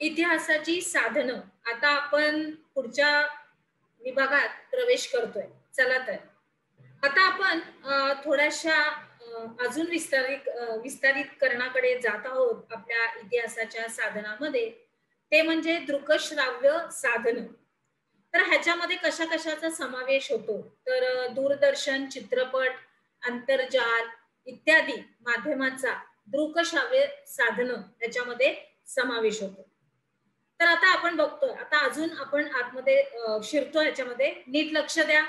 इतिहासाची साधनं. आता आपण पुढच्या विभागात प्रवेश करतोय. चला तर. आता आपण थोड्याशा अजून विस्तारितकरणाकडे जात आहोत आपल्या इतिहासाच्या साधनामध्ये. ते म्हणजे दृकश्राव्य साधनं. तर ह्याच्यामध्ये कशा-कशाचा समावेश होतो? तर दूरदर्शन, चित्रपट, आंतरजाल इत्यादी माध्यमांचा दृकश्राव्य साधनं ह्याच्यामध्ये समावेश होतो. तर आता आपण बघतोय. आता अजून आपण आतमध्ये शिरतो ह्याच्यामध्ये. नीट लक्ष द्या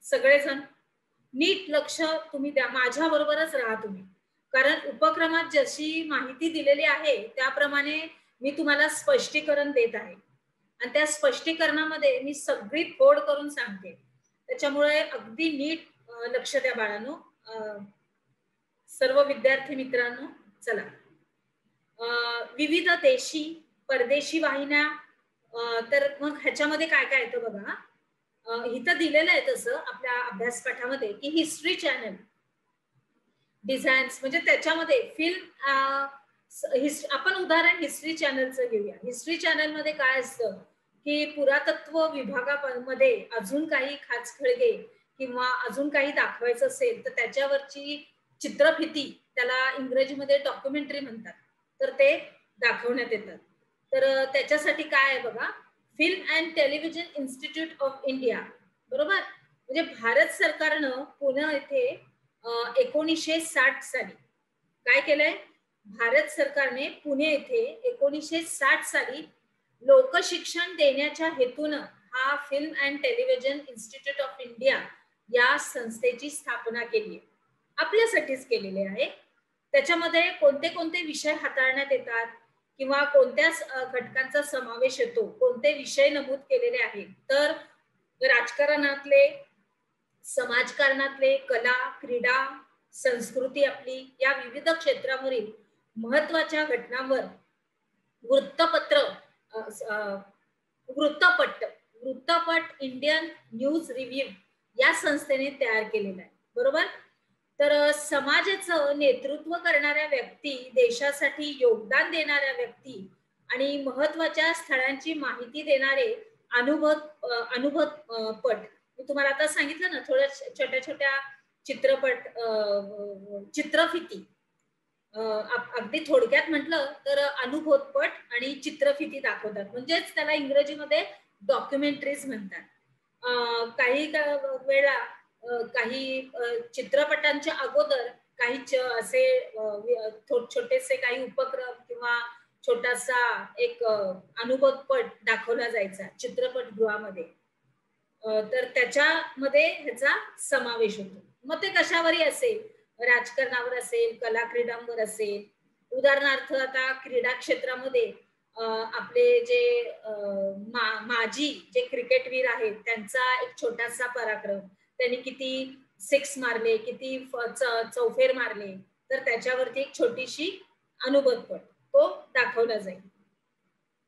सगळेजण. नीट लक्ष तुम्ही द्या. माझ्याबरोबरच राहा तुम्ही. कारण उपक्रमात जशी माहिती दिलेली आहे, त्याप्रमाणे मी तुम्हाला स्पष्टीकरण देत आहे. आणि त्या स्पष्टीकरणामध्ये मी सगळी फोड करून सांगते. त्याच्यामुळे अगदी नीट लक्ष द्या बाळांनो. सर्व विद्यार्थी मित्रांनो, चला. विविध देशी, परदेशी वाहिन्या. तर मग ह्याच्यामध्ये काय-काय येतं बघा. इथं दिलेलं आहे तसं आपल्या अभ्यासपाठामध्ये की हिस्ट्री चॅनल डिझाईन्स म्हणजे त्याच्यामध्ये फिल्म आपण उदाहरण हिस्ट्री चॅनलचं घेऊया. हिस्ट्री चॅनलमध्ये काय असतं की पुरातत्व विभागामध्ये अजून काही खाचखळगे किंवा अजून काही दाखवायचं असेल तर त्याच्यावरची चित्रफिती, त्याला इंग्रजीमध्ये डॉक्युमेंटरी म्हणतात, तर ते दाखवण्यात येतात. तर त्याच्यासाठी काय आहे बघा, film and television institute of India, बरोबर. म्हणजे भारत सरकारनं पुणे येथे 1960 साली काय केलंय, भारत सरकारने पुणे येथे 1960 साली लोकशिक्षण देण्याच्या हेतून हा film and television institute of India या संस्थेची स्थापना केली आहे. आपल्यासाठीच केलेली आहे. त्याच्यामध्ये कोणते कोणते विषय हाताळण्यात येतात किंवा कोणत्या घटकांचा समावेश येतो, कोणते विषय नमूद केलेले आहेत, तर राजकारणातले, समाजकारणातले, कला, क्रीडा, संस्कृती आपली या विविध क्षेत्रावरील महत्वाच्या घटनांवर वृत्तपत्र वृत्तपट इंडियन न्यूज रिव्ह्यू या संस्थेने तयार केलेला आहे, बरोबर. तर समाजाचं नेतृत्व करणाऱ्या व्यक्ती, देशासाठी योगदान देणाऱ्या व्यक्ती आणि महत्वाच्या स्थळांची माहिती देणारे अनुभव पट. मी तुम्हाला आता सांगितलं ना, थोड्या छोट्या छोट्या चित्रपट, चित्रफिती, अगदी थोडक्यात म्हटलं तर अनुभवपट आणि चित्रफिती दाखवतात. म्हणजेच त्याला इंग्रजीमध्ये डॉक्युमेंटरीज म्हणतात. काही वेळा काही चित्रपटांच्या अगोदर काही असे छोटेसे काही उपक्रम किंवा छोटासा एक अनुभवपट दाखवला जायचा चित्रपटगृहामध्ये. तर त्याच्यामध्ये ह्याचा समावेश होतो. मग ते कशावरही असेल, राजकारणावर असेल, कला क्रीडांवर असेल. उदाहरणार्थ आता क्रीडा क्षेत्रामध्ये आपले जे माजी जे क्रिकेटवीर आहेत त्यांचा एक छोटासा पराक्रम, त्यांनी किती सिक्स मारले, किती चौफेर मारले, तर त्याच्यावरती एक छोटीशी अनुभवपट तो दाखवला जाईल.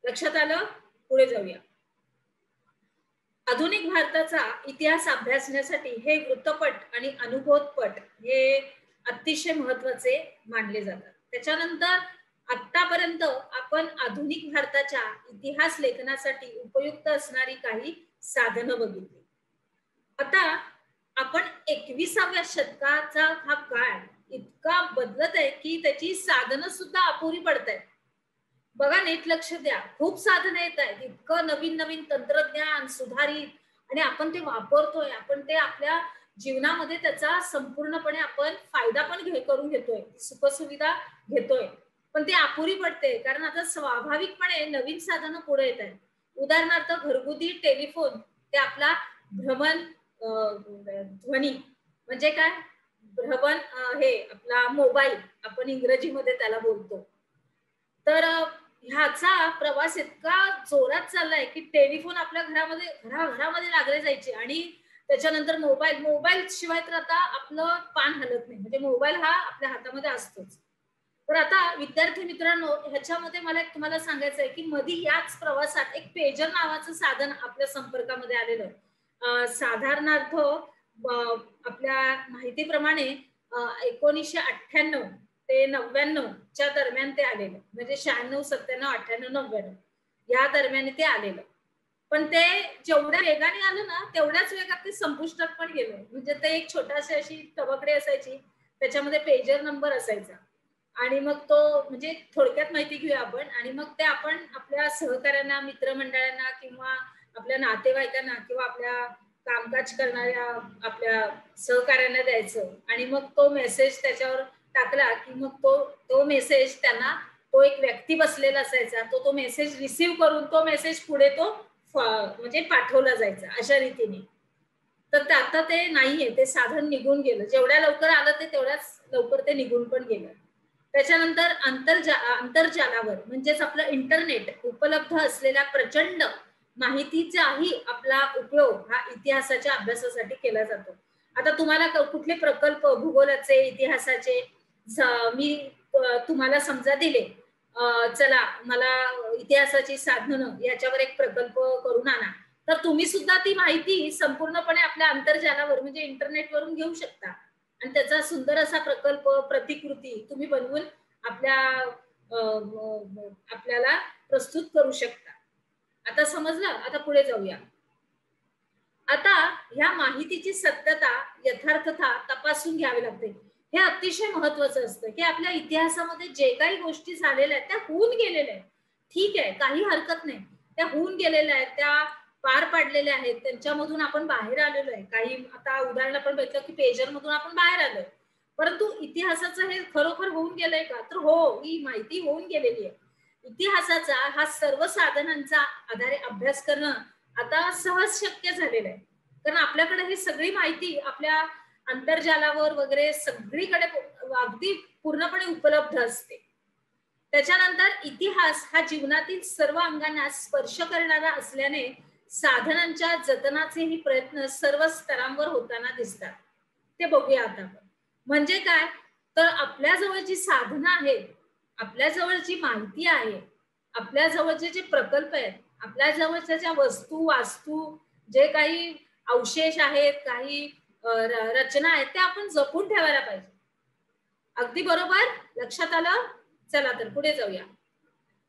लक्षात आलं? पुढे जाऊया. आधुनिक भारताचा इतिहास अभ्यासण्यासाठी हे वृत्तपट आणि अनुभवपट हे अतिशय महत्वाचे मानले जातात. त्याच्यानंतर आतापर्यंत आपण आधुनिक भारताच्या इतिहास लेखनासाठी उपयुक्त असणारी काही साधनं बघितली. आता आपण 21व्या शतकाचा हा काळ इतका बदलत आहे की त्याची साधनं सुद्धा अपुरी पडत आहेत. बघा, नीट लक्ष द्या. खूप साधनं येत आहेत, इतकं नवीन नवीन तंत्रज्ञान सुधारित, आणि आपण ते वापरतोय, आपण ते आपल्या जीवनामध्ये त्याचा संपूर्णपणे आपण फायदा पण करून घेतोय, सुखसुविधा घेतोय, पण ते अपुरी पडते. कारण आता स्वाभाविकपणे नवीन साधनं पुढे येत आहेत. उदाहरणार्थ घरगुती टेलिफोन, ते आपला भ्रमण ध्वनी म्हणजे काय, भ्रमण हे आपला मोबाईल, आपण इंग्रजीमध्ये त्याला बोलतो. तर ह्याचा प्रवास इतका जोरात चाललाय की टेलिफोन आपल्या घरामध्ये लागले जायचे, आणि त्याच्यानंतर मोबाईल शिवाय तर आता आपलं पान हलत नाही. म्हणजे मोबाईल हा आपल्या हातामध्ये असतोच. तर आता विद्यार्थी मित्रांनो, ह्याच्यामध्ये मला एक तुम्हाला सांगायचं आहे की मधी याच प्रवासात एक पेजर नावाचं साधन आपल्या संपर्कामध्ये आलेलं. साधारणार्थ आपल्या माहितीप्रमाणे 1998 ते 99 च्या दरम्यान ते आलेलं. म्हणजे 96, 97, 98, 99. या दरम्यान ते आलेलं. पण ते जेवढ्या वेगाने आलं ना तेवढ्याच वेगात ते संपुष्टात पण गेलं. म्हणजे ते एक छोटाशी अशी टबकडी असायची, त्याच्यामध्ये पेजर नंबर असायचा आणि मग तो म्हणजे थोडक्यात माहिती घेऊया आपण आणि मग ते आपण आपल्या सहकाऱ्यांना, मित्रमंडळांना किंवा आपल्या नातेवाईकांना किंवा आपल्या कामकाज करणाऱ्या आपल्या सहकाऱ्यांना द्यायचं आणि मग तो मेसेज त्याच्यावर टाकला की मग तो मेसेज त्यांना तो एक व्यक्ती बसलेला असायचा, तो मेसेज रिसीव्ह करून तो मेसेज पुढे तो म्हणजे पाठवला जायचा अशा रीतीने. तर आता ते नाहीये, ते साधन निघून गेलं. जेवढ्या लवकर आलं ते तेवढ्याच लवकर ते निघून पण गेलं. त्याच्यानंतर आंतरजालावर म्हणजेच आपलं इंटरनेट उपलब्ध असलेल्या प्रचंड माहितीचाही आपला उपयोग हा इतिहासाच्या अभ्यासासाठी केला जातो. आता तुम्हाला कुठले प्रकल्प भूगोलाचे, इतिहासाचे मी तुम्हाला समजा दिले, चला मला इतिहासाची साधनं याच्यावर एक प्रकल्प करून आणा, तर तुम्ही सुद्धा ती माहिती संपूर्णपणे आपल्या आंतरजालावर म्हणजे इंटरनेटवरून घेऊ शकता आणि त्याचा सुंदर असा प्रकल्प, प्रतिकृती तुम्ही बनवून आपल्या आपल्याला प्रस्तुत करू शकता. आता समजलं? आता पुढे जाऊया. आता ह्या माहितीची सत्यता, यथार्थता तपासून घ्यावी लागते. हे अतिशय महत्वाचं असतं की आपल्या इतिहासामध्ये जे काही गोष्टी झालेल्या आहेत त्या होऊन गेलेल्या आहेत. ठीक आहे, काही हरकत नाही. त्या होऊन गेलेल्या आहेत, त्या पार पाडलेल्या आहेत, त्यांच्यामधून आपण बाहेर आलेलो आहे. काही आता उदाहरण आपण बघितलं की पेजर मधून आपण बाहेर आलोय. परंतु इतिहासाचं हे खरोखर होऊन गेलंय का? तर हो, ही माहिती होऊन गेलेली आहे. इतिहासाचा हा सर्व साधनांचा आधारे अभ्यास करणं आता सहज शक्य झालेलं आहे. कारण आपल्याकडे ही सगळी माहिती आपल्या आंतरजालावर वगैरे सगळीकडे अगदी पूर्णपणे उपलब्ध असते. त्याच्यानंतर इतिहास हा जीवनातील सर्व अंगांना स्पर्श करणारा असल्याने साधनांच्या जतनाचेही प्रयत्न सर्व स्तरांवर होताना दिसतात. ते बघूया आता आपण. म्हणजे काय? तर आपल्या जवळ जी साधनं आहेत, आपल्या जवळ जी माहिती आहे, आपल्या जवळचे जे प्रकल्प आहेत, आपल्या जवळच्या ज्या वस्तू, वास्तू, जे काही अवशेष आहेत, काही रचना आहेत, त्या आपण जपून ठेवायला पाहिजे. अगदी बरोबर? लक्षात आलं? चला तर पुढे जाऊया.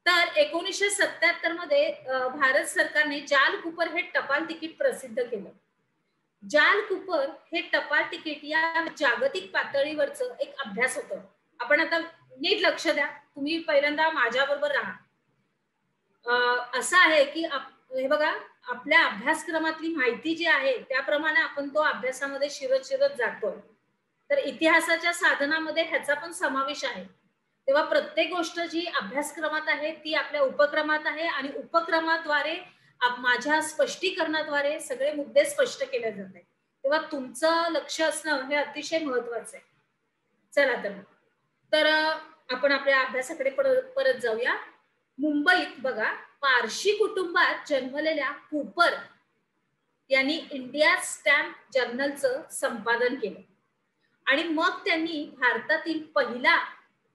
तर 1977 मध्ये भारत सरकारने जाल कुपर हे टपाल तिकीट प्रसिद्ध केलं. जाल कुपर हे टपाल तिकीट या जागतिक पातळीवरचं एक अभ्यास होतं. आपण आता नीट लक्ष द्या. तुम्ही पहिल्यांदा माझ्याबरोबर राहा. असं आहे की हे बघा, आपल्या अभ्यासक्रमातली माहिती जी आहे त्याप्रमाणे आपण तो अभ्यासामध्ये शिरत जातो. तर इतिहासाच्या साधनामध्ये ह्याचा पण समावेश आहे. तेव्हा प्रत्येक गोष्ट जी अभ्यासक्रमात आहे ती आपल्या उपक्रमात आहे आणि उपक्रमाद्वारे माझ्या स्पष्टीकरणाद्वारे सगळे मुद्दे स्पष्ट केले जातात. तेव्हा तुमचं लक्ष असणं हे अतिशय महत्वाचं आहे. चला तर आपण आपल्या अभ्यासाकडे परत जाऊया. मुंबईत बघा, पारशी कुटुंबात जन्मलेल्या कूपर यांनी इंडिया स्टॅम्प जर्नलचं संपादन केलं आणि मग त्यांनी भारतातील पहिला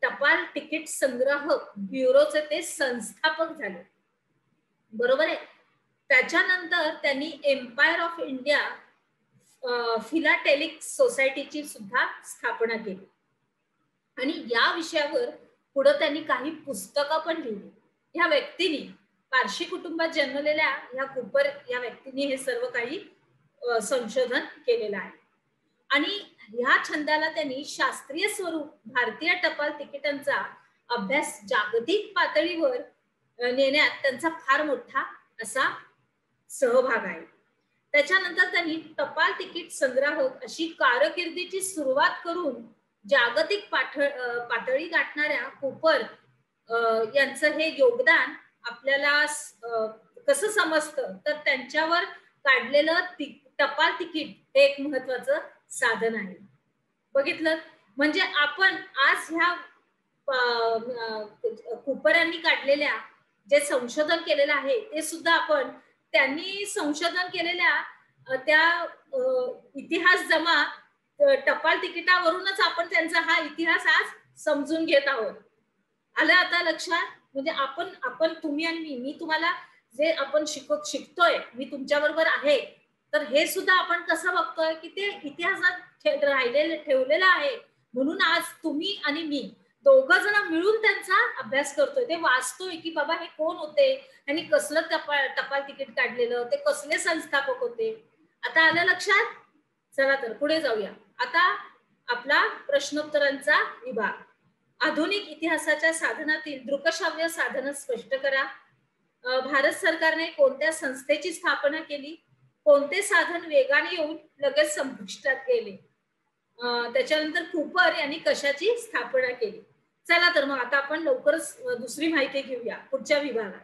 टपाल तिकीट संग्राहक ब्युरोचे ते संस्थापक झाले. बरोबर आहे. त्याच्यानंतर त्यांनी एम्पायर ऑफ इंडिया फिलाटेलिक सोसायटीची सुद्धा स्थापना केली आणि या विषयावर पुढे त्यांनी काही पुस्तकं पण लिहिली. ह्या व्यक्तीने, पारशी कुटुंबात जन्मलेल्या ह्या कूपर या व्यक्तीने हे सर्व काही संशोधन केलेलं आहे आणि ह्या छंदाला त्यांनी शास्त्रीय स्वरूप भारतीय टपाल तिकिटांचा अभ्यास जागतिक पातळीवर नेण्यात त्यांचा फार मोठा असा सहभाग आहे. त्याच्यानंतर त्यांनी टपाल तिकीट संग्राहक अशी कारकिर्दीची सुरुवात करून जागतिक पातळी गाठणाऱ्या कूपर यांचं हे योगदान आपल्याला कसं समजतं, तर त्यांच्यावर काढलेलं टपाल तिकीट हे एक महत्वाचं साधन आहे. बघितलं म्हणजे आपण आज ह्या कूपरांनी काढलेल्या जे संशोधन केलेलं आहे ते सुद्धा आपण त्यांनी संशोधन केलेल्या त्या इतिहास जमा टपाल तिकिटावरूनच आपण त्यांचा हा इतिहास आज समजून घेत आहोत. आलं आता लक्षात? म्हणजे आपण तुम्ही आणि मी तुम्हाला जे आपण शिकतोय, मी तुमच्या बरोबर आहे, तर हे सुद्धा आपण कसं बघतोय की ते इतिहासात ठेवलेलं आहे. म्हणून आज तुम्ही आणि मी दोघं जण मिळून त्यांचा अभ्यास करतोय, ते वाचतोय की बाबा हे कोण होते, त्यांनी कसलं टपाल टपाल तिकीट काढलेलं, ते कसले संस्थापक होते. आता आलं लक्षात? चला तर पुढे जाऊया. आता आपला प्रश्नोत्तरांचा विभाग. आधुनिक इतिहासाच्या साधनातील दृकश्राव्य साधनं स्पष्ट करा. भारत सरकारने कोणत्या संस्थेची स्थापना केली? कोणते साधन वेगाने येऊन लगेच संपुष्टात गेले? त्याच्यानंतर कुपर यांनी कशाची स्थापना केली? चला तर मग आता आपण लवकरच दुसरी माहिती घेऊया पुढच्या विभागात.